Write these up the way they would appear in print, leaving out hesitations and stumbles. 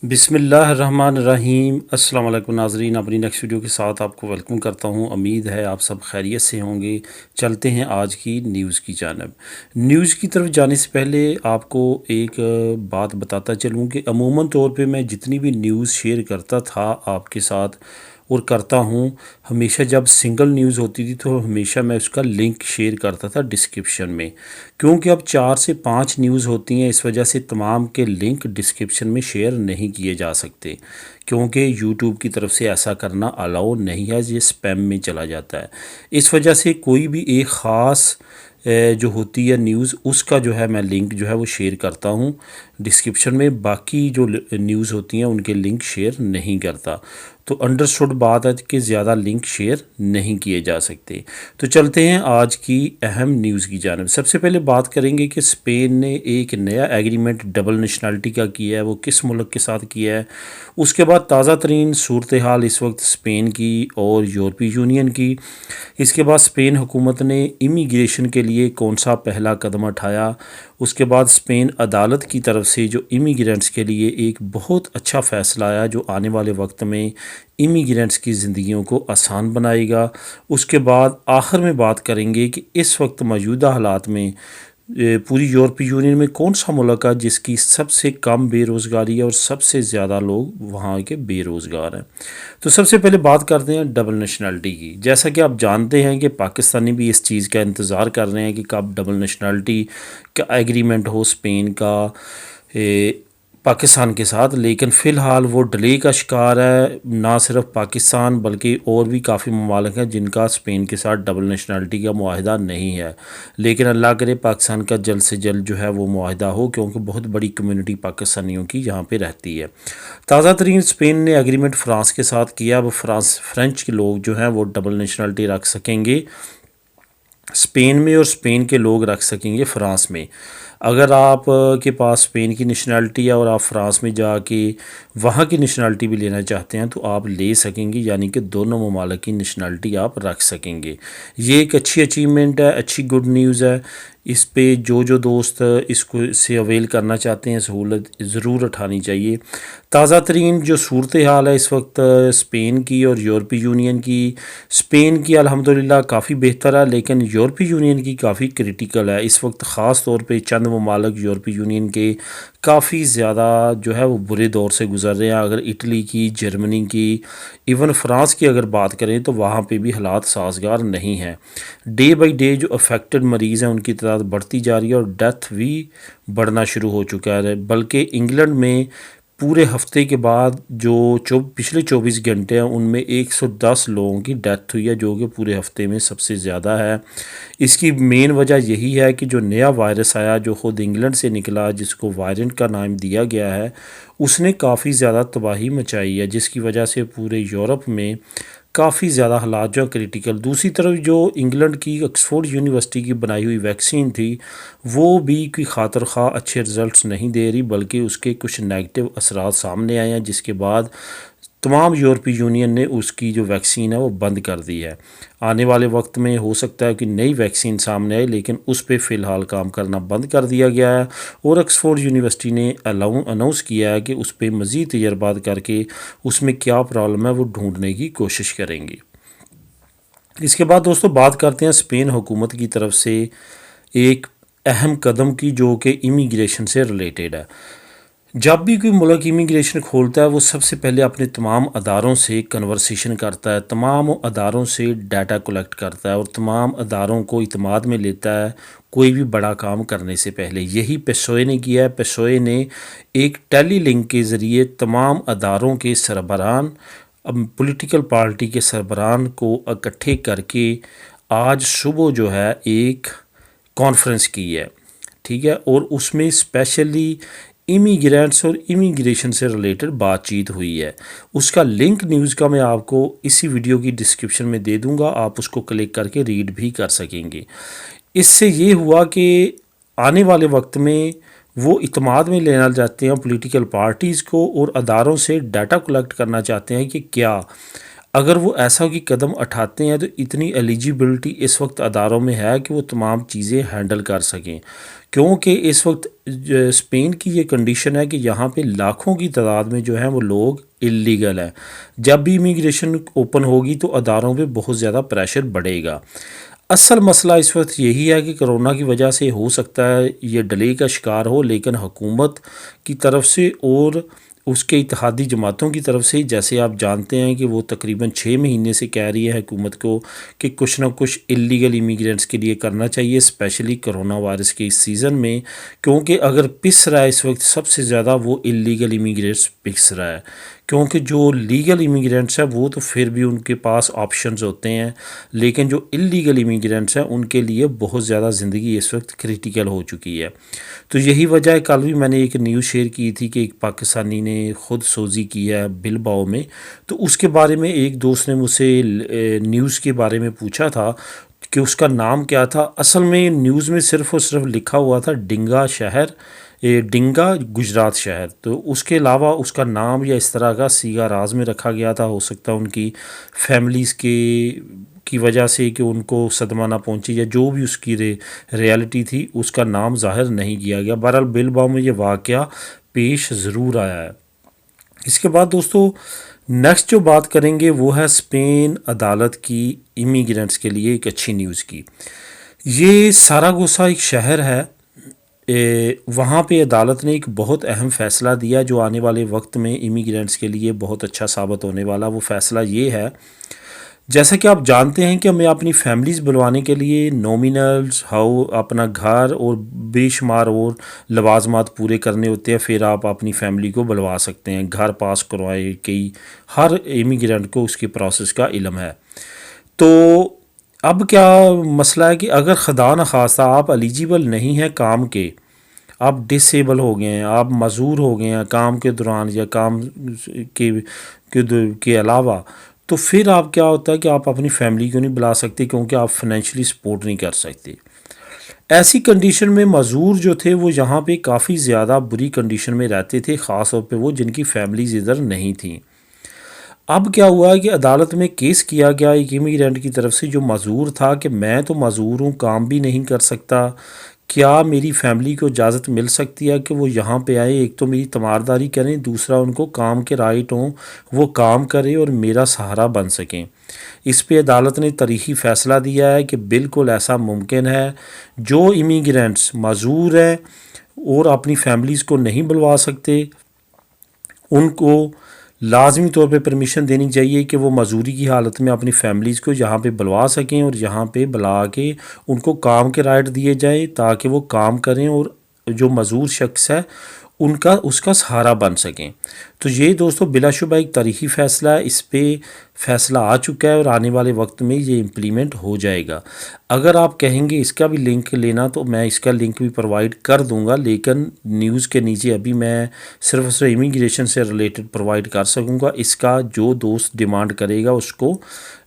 بسم اللہ الرحمن الرحیم۔ السلام علیکم ناظرین، اپنی نیکسٹ ویڈیو کے ساتھ آپ کو ویلکم کرتا ہوں۔ امید ہے آپ سب خیریت سے ہوں گے۔ چلتے ہیں آج کی نیوز کی جانب۔ نیوز کی طرف جانے سے پہلے آپ کو ایک بات بتاتا چلوں کہ عموماً طور پہ میں جتنی بھی نیوز شیئر کرتا تھا آپ کے ساتھ اور کرتا ہوں، ہمیشہ جب سنگل نیوز ہوتی تھی تو ہمیشہ میں اس کا لنک شیئر کرتا تھا ڈسکرپشن میں، کیونکہ اب 4 سے 5 نیوز ہوتی ہیں، اس وجہ سے تمام کے لنک ڈسکرپشن میں شیئر نہیں کیے جا سکتے، کیونکہ یوٹیوب کی طرف سے ایسا کرنا الاؤ نہیں ہے، یہ سپیم میں چلا جاتا ہے۔ اس وجہ سے کوئی بھی ایک خاص جو ہوتی ہے نیوز، اس کا جو ہے میں لنک جو ہے وہ شیئر کرتا ہوں ڈسکرپشن میں، باقی جو نیوز ہوتی ہیں ان کے لنک شیئر نہیں کرتا۔ تو انڈرسٹوڈ بات ہے کہ زیادہ لنک شیئر نہیں کیے جا سکتے۔ تو چلتے ہیں آج کی اہم نیوز کی جانب۔ سب سے پہلے بات کریں گے کہ اسپین نے ایک نیا ایگریمنٹ ڈبل نیشنلٹی کا کیا ہے، وہ کس ملک کے ساتھ کیا ہے۔ اس کے بعد تازہ ترین صورتحال اس وقت اسپین کی اور یورپی یونین کی۔ اس کے بعد اسپین حکومت نے امیگریشن کے لیے کون سا پہلا قدم اٹھایا۔ اس کے بعد اسپین عدالت کی طرف سے جو امیگرینٹس کے لیے ایک بہت اچھا فیصلہ آیا جو آنے والے وقت میں امیگرینٹس کی زندگیوں کو آسان بنائے گا۔ اس کے بعد آخر میں بات کریں گے کہ اس وقت موجودہ حالات میں پوری یورپی یونین میں کون سا ملک ہے جس کی سب سے کم بے روزگاری ہے اور سب سے زیادہ لوگ وہاں کے بے روزگار ہیں۔ تو سب سے پہلے بات کرتے ہیں ڈبل نیشنلٹی کی۔ جیسا کہ آپ جانتے ہیں کہ پاکستانی بھی اس چیز کا انتظار کر رہے ہیں کہ کب ڈبل نیشنلٹی کا ایگریمنٹ ہو اسپین کا پاکستان کے ساتھ، لیکن فی الحال وہ ڈیلے کا شکار ہے۔ نہ صرف پاکستان بلکہ اور بھی کافی ممالک ہیں جن کا اسپین کے ساتھ ڈبل نیشنلٹی کا معاہدہ نہیں ہے، لیکن اللہ کرے پاکستان کا جلد سے جلد جو ہے وہ معاہدہ ہو، کیونکہ بہت بڑی کمیونٹی پاکستانیوں کی یہاں پہ رہتی ہے۔ تازہ ترین اسپین نے ایگریمنٹ فرانس کے ساتھ کیا۔ وہ فرینچ کے لوگ جو ہیں وہ ڈبل نیشنلٹی رکھ سکیں گے اسپین میں، اور اسپین کے لوگ رکھ سکیں گے فرانس میں۔ اگر آپ کے پاس اسپین کی نیشنلٹی ہے اور آپ فرانس میں جا کے وہاں کی نیشنلٹی بھی لینا چاہتے ہیں تو آپ لے سکیں گے، یعنی کہ دونوں ممالک کی نیشنلٹی آپ رکھ سکیں گے۔ یہ ایک اچھی اچیومنٹ ہے، اچھی گڈ نیوز ہے۔ اس پہ جو دوست اس کو سے اویل کرنا چاہتے ہیں سہولت ضرور اٹھانی چاہیے۔ تازہ ترین جو صورتحال ہے اس وقت اسپین کی اور یورپی یونین کی، اسپین کی الحمدللہ کافی بہتر ہے، لیکن یورپی یونین کی کافی کریٹیکل ہے اس وقت۔ خاص طور پہ چند ممالک یورپی یونین کے کافی زیادہ جو ہے وہ برے دور سے گزر رہے ہیں۔ اگر اٹلی کی، جرمنی کی، ایون فرانس کی اگر بات کریں تو وہاں پہ بھی حالات سازگار نہیں ہیں۔ ڈے بائی ڈے جو افیکٹڈ مریض ہیں ان کی تعداد بڑھتی جا رہی ہے اور ڈیتھ بھی بڑھنا شروع ہو چکا ہے، بلکہ انگلینڈ میں پورے ہفتے کے بعد جو پچھلے 24 گھنٹے ہیں ان میں 110 لوگوں کی ڈیتھ ہوئی ہے، جو کہ پورے ہفتے میں سب سے زیادہ ہے۔ اس کی مین وجہ یہی ہے کہ جو نیا وائرس آیا جو خود انگلینڈ سے نکلا، جس کو وائرنٹ کا نام دیا گیا ہے، اس نے کافی زیادہ تباہی مچائی ہے، جس کی وجہ سے پورے یورپ میں کافی زیادہ حالات جو کریٹیکل۔ دوسری طرف جو انگلینڈ کی آکسفورڈ یونیورسٹی کی بنائی ہوئی ویکسین تھی وہ بھی کوئی خاطر خواہ اچھے رزلٹس نہیں دے رہی، بلکہ اس کے کچھ نیگیٹو اثرات سامنے آئے ہیں، جس کے بعد تمام یورپی یونین نے اس کی جو ویکسین ہے وہ بند کر دی ہے۔ آنے والے وقت میں ہو سکتا ہے کہ نئی ویکسین سامنے آئے، لیکن اس پہ فی الحال کام کرنا بند کر دیا گیا ہے، اور آکسفورڈ یونیورسٹی نے اناؤنس کیا ہے کہ اس پہ مزید تجربات کر کے اس میں کیا پرابلم ہے وہ ڈھونڈنے کی کوشش کریں گے۔ اس کے بعد دوستو بات کرتے ہیں اسپین حکومت کی طرف سے ایک اہم قدم کی جو کہ امیگریشن سے ریلیٹڈ ہے۔ جب بھی کوئی ملک امیگریشن کھولتا ہے وہ سب سے پہلے اپنے تمام اداروں سے کنورسیشن کرتا ہے، تمام اداروں سے ڈیٹا کلیکٹ کرتا ہے اور تمام اداروں کو اعتماد میں لیتا ہے کوئی بھی بڑا کام کرنے سے پہلے۔ یہی پیسوئے نے کیا ہے۔ پیسوئے نے ایک ٹیلی لنک کے ذریعے تمام اداروں کے سربراہان، پولیٹیکل پارٹی کے سربراہان کو اکٹھے کر کے آج صبح جو ہے ایک کانفرنس کی ہے، ٹھیک ہے، اور اس میں اسپیشلی امیگرینٹس اور امیگریشن سے ریلیٹڈ بات چیت ہوئی ہے۔ اس کا لنک نیوز کا میں آپ کو اسی ویڈیو کی ڈسکرپشن میں دے دوں گا، آپ اس کو کلک کر کے ریڈ بھی کر سکیں گے۔ اس سے یہ ہوا کہ آنے والے وقت میں وہ اعتماد میں لینا چاہتے ہیں پولیٹیکل پارٹیز کو، اور اداروں سے ڈیٹا کلیکٹ کرنا چاہتے ہیں کہ کیا اگر وہ ایسا کوئی قدم اٹھاتے ہیں تو اتنی ایلیجیبلٹی اس وقت اداروں میں ہے کہ وہ تمام چیزیں ہینڈل کر سکیں، کیونکہ اس وقت اسپین کی یہ کنڈیشن ہے کہ یہاں پہ لاکھوں کی تعداد میں جو ہیں وہ لوگ اللیگل ہیں۔ جب بھی امیگریشن اوپن ہوگی تو اداروں پہ بہت زیادہ پریشر بڑھے گا۔ اصل مسئلہ اس وقت یہی ہے کہ کرونا کی وجہ سے ہو سکتا ہے یہ ڈیلے کا شکار ہو، لیکن حکومت کی طرف سے اور اس کے اتحادی جماعتوں کی طرف سے، جیسے آپ جانتے ہیں کہ وہ تقریباً 6 مہینے سے کہہ رہی ہے حکومت کو کہ کچھ نہ کچھ اللیگل امیگرینٹس کے لیے کرنا چاہیے، اسپیشلی کرونا وائرس کے اس سیزن میں، کیونکہ اگر پس رہا ہے اس وقت سب سے زیادہ وہ اللیگل امیگرینٹس پس رہا ہے، کیونکہ جو لیگل امیگرینٹس ہیں وہ تو پھر بھی ان کے پاس آپشنز ہوتے ہیں، لیکن جو اللیگل امیگرینٹس ہیں ان کے لیے بہت زیادہ زندگی اس وقت کریٹیکل ہو چکی ہے۔ تو یہی وجہ ہے، کل بھی میں نے ایک نیوز شیئر کی تھی کہ ایک پاکستانی نے خود سوزی کی ہے بلباؤ میں، تو اس کے بارے میں ایک دوست نے مجھ سے نیوز کے بارے میں پوچھا تھا کہ اس کا نام کیا تھا۔ اصل میں نیوز میں صرف اور صرف لکھا ہوا تھا ڈنگا شہر، ڈنگا گجرات شہر، تو اس کے علاوہ اس کا نام یا اس طرح کا سیگا راز میں رکھا گیا تھا۔ ہو سکتا ہے ان کی فیملیز کی وجہ سے کہ ان کو صدمہ نہ پہنچے یا جو بھی اس کی ریالٹی تھی اس کا نام ظاہر نہیں کیا گیا۔ بہرحال بلباؤ میں یہ واقعہ پیش ضرور آیا ہے۔ اس کے بعد دوستو نیکسٹ جو بات کریں گے وہ ہے اسپین عدالت کی امیگرینٹس کے لیے ایک اچھی نیوز کی۔ یہ ساراگوسا ایک شہر ہے، وہاں پہ عدالت نے ایک بہت اہم فیصلہ دیا جو آنے والے وقت میں امیگرینٹس کے لیے بہت اچھا ثابت ہونے والا۔ وہ فیصلہ یہ ہے، جیسا کہ آپ جانتے ہیں کہ ہمیں اپنی فیملیز بلوانے کے لیے نومینلز، اپنا گھر اور بے شمار اور لوازمات پورے کرنے ہوتے ہیں، پھر آپ اپنی فیملی کو بلوا سکتے ہیں، گھر پاس کروائے، کئی ہر امیگرینٹ کو اس کے پروسیس کا علم ہے۔ تو اب کیا مسئلہ ہے کہ اگر خدا نخواستہ آپ ایلیجیبل نہیں ہیں کام کے، آپ ڈسیبل ہو گئے ہیں، آپ معذور ہو گئے ہیں کام کے دوران یا کام کے علاوہ، تو پھر آپ کیا ہوتا ہے کہ آپ اپنی فیملی کو نہیں بلا سکتے کیونکہ آپ فائنینشلی سپورٹ نہیں کر سکتے۔ ایسی کنڈیشن میں معذور جو تھے وہ یہاں پہ کافی زیادہ بری کنڈیشن میں رہتے تھے، خاص طور پہ وہ جن کی فیملیز ادھر نہیں تھیں۔ اب کیا ہوا ہے کہ عدالت میں کیس کیا گیا ایک امیگرینٹ کی طرف سے جو معذور تھا کہ میں تو معذور ہوں، کام بھی نہیں کر سکتا، کیا میری فیملی کو اجازت مل سکتی ہے کہ وہ یہاں پہ آئے، ایک تو میری تیمارداری کریں، دوسرا ان کو کام کے رائٹ ہوں، وہ کام کریں اور میرا سہارا بن سکیں۔ اس پہ عدالت نے تاریخی فیصلہ دیا ہے کہ بالکل ایسا ممکن ہے۔ جو امیگرینٹس معذور ہیں اور اپنی فیملیز کو نہیں بلوا سکتے، ان کو لازمی طور پہ پرمیشن دینی چاہیے کہ وہ معذوری کی حالت میں اپنی فیملیز کو یہاں پہ بلوا سکیں اور یہاں پہ بلا کے ان کو کام کے رائٹ دیے جائیں تاکہ وہ کام کریں اور جو معذور شخص ہے اس کا سہارا بن سکیں۔ تو یہ دوستو بلا شبہ ایک تاریخی فیصلہ ہے، اس پہ فیصلہ آ چکا ہے اور آنے والے وقت میں یہ امپلیمنٹ ہو جائے گا۔ اگر آپ کہیں گے اس کا بھی لنک لینا تو میں اس کا لنک بھی پرووائڈ کر دوں گا، لیکن نیوز کے نیچے ابھی میں صرف امیگریشن سے ریلیٹڈ پرووائڈ کر سکوں گا۔ اس کا جو دوست ڈیمانڈ کرے گا اس کو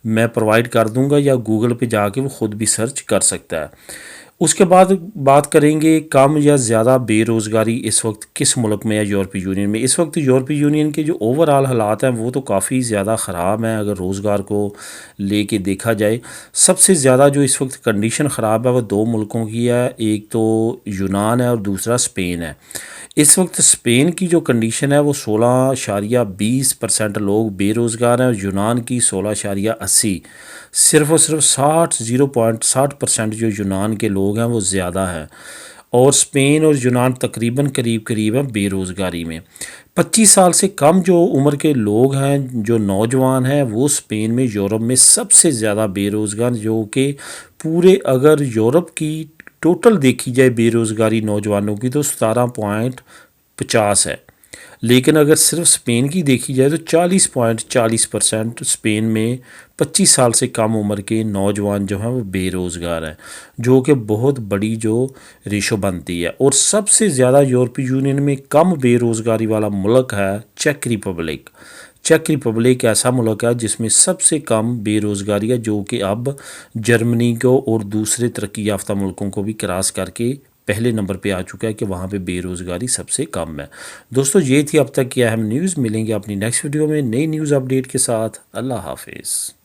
میں پرووائڈ کر دوں گا، یا گوگل پہ جا کے وہ خود بھی سرچ کر سکتا ہے۔ اس کے بعد بات کریں گے کم یا زیادہ بے روزگاری اس وقت کس ملک میں ہے یورپی یونین میں۔ اس وقت یورپی یونین کے جو اوور آل حالات ہیں وہ تو کافی زیادہ خراب ہیں اگر روزگار کو لے کے دیکھا جائے۔ سب سے زیادہ جو اس وقت کنڈیشن خراب ہے وہ 2 ملکوں کی ہے، ایک تو یونان ہے اور دوسرا اسپین ہے۔ اس وقت اسپین کی جو کنڈیشن ہے وہ 16.20% لوگ بے روزگار ہیں اور یونان کی 16.80، صرف اور صرف 0.60% جو یونان کے لوگ ہیں وہ زیادہ ہیں، اور اسپین اور یونان تقریباً قریب ہیں بے روزگاری میں۔ 25 سال سے کم جو عمر کے لوگ ہیں، جو نوجوان ہیں، وہ اسپین میں یورپ میں سب سے زیادہ بے روزگار، جو کہ پورے اگر یورپ کی ٹوٹل دیکھی جائے بے روزگاری نوجوانوں کی تو 17.50 ہے، لیکن اگر صرف اسپین کی دیکھی جائے تو 40.40% اسپین میں 25 سال سے کم عمر کے نوجوان جو ہیں وہ بے روزگار ہیں، جو کہ بہت بڑی جو ریشو بنتی ہے۔ اور سب سے زیادہ یورپی یونین میں کم بے روزگاری والا ملک ہے چیک ریپبلک۔ چیک ریپبلک ایسا ملک ہے جس میں سب سے کم بے روزگاری ہے، جو کہ اب جرمنی کو اور دوسرے ترقی یافتہ ملکوں کو بھی کراس کر کے پہلے نمبر پہ آ چکا ہے کہ وہاں پہ بے روزگاری سب سے کم ہے۔ دوستو یہ تھی اب تک کی اہم نیوز، ملیں گے اپنی نیکسٹ ویڈیو میں نئی نیوز اپڈیٹ کے ساتھ۔ اللہ حافظ۔